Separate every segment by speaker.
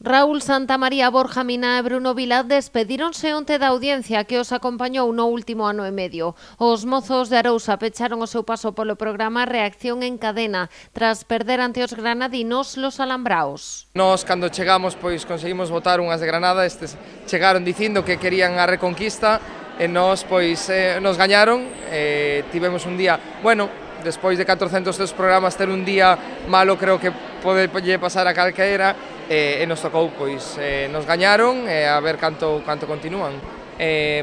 Speaker 1: Raúl Santamaría, Borja Mina e Bruno Vila despedíronse onte da audiencia que os acompañou no último ano e medio. Os mozos de Arousa pecharon o seu paso polo programa Reacción en Cadena tras perder ante os granadinos Los Alambraos.
Speaker 2: Nós, cando chegamos, pois conseguimos botar unhas de Granada, estes chegaron dicindo que querían a reconquista e nós, pois, nos gañaron, tivemos un día, bueno, despois de 400 programas ter un día malo creo que pode pasar a calquera, e nos tocou, pois, nos gañaron, a ver canto continúan.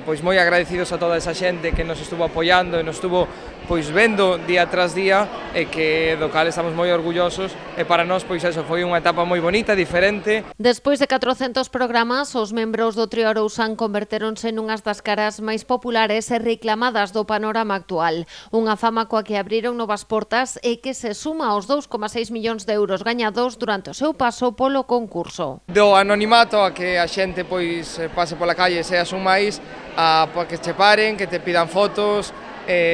Speaker 2: Pois moi agradecidos a toda esa xente que nos estuvo apoiando e nos estuvo pois vendo día tras día e que do cal estamos moi orgullosos e para nós pois eso foi unha etapa moi bonita, diferente.
Speaker 1: Despois de 400 programas, os membros do trío Arousán convertéronse nunhas das caras máis populares e reclamadas do panorama actual. Unha fama coa que abriron novas portas e que se suma aos 2,6 millóns de euros gañados durante o seu paso polo concurso.
Speaker 2: Do anonimato a que a xente pois pase pola calle e seas un máis, a que che paren, que te pidan fotos,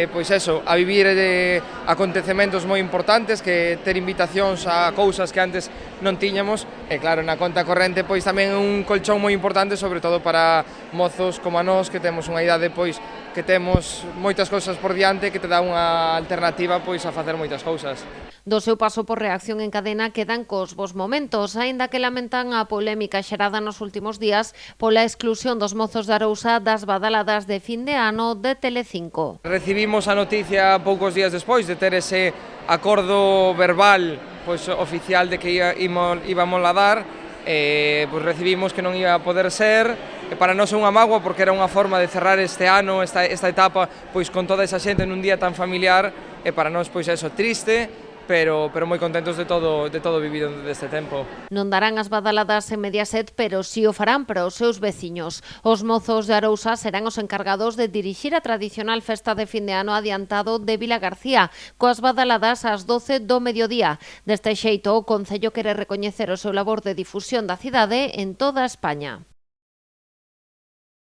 Speaker 2: pois eso, a vivir de acontecementos moi importantes, que ter invitacións a cousas que antes non tiñamos, e claro, na conta corrente pois tamén un colchón moi importante, sobre todo para mozos como a nós, que temos unha idade pois que temos moitas cousas por diante, que te dá unha alternativa pois a facer moitas cousas.
Speaker 1: Do seu paso por Reacción en Cadena quedan cos bos momentos, aínda que lamentan a polémica xerada nos últimos días pola exclusión dos mozos de Arousa das badaladas de fin de ano de Telecinco.
Speaker 2: Recibimos a noticia poucos días despois de ter ese acordo verbal pois oficial de que íbamos a dar, pois recibimos que non iba a poder ser, e para nós é unha mágoa porque era unha forma de cerrar este ano, esta etapa pois con toda esa xente nun día tan familiar, e para nós pois eso, triste, pero moi contentos de todo vivido deste tempo.
Speaker 1: Non darán as badaladas en Mediaset, pero si o farán para os seus veciños. Os mozos de Arousa serán os encargados de dirixir a tradicional festa de fin de ano adiantado de Vila García, coas badaladas ás 12 do mediodía. Deste xeito, o Concello quere recoñecer o seu labor de difusión da cidade en toda España.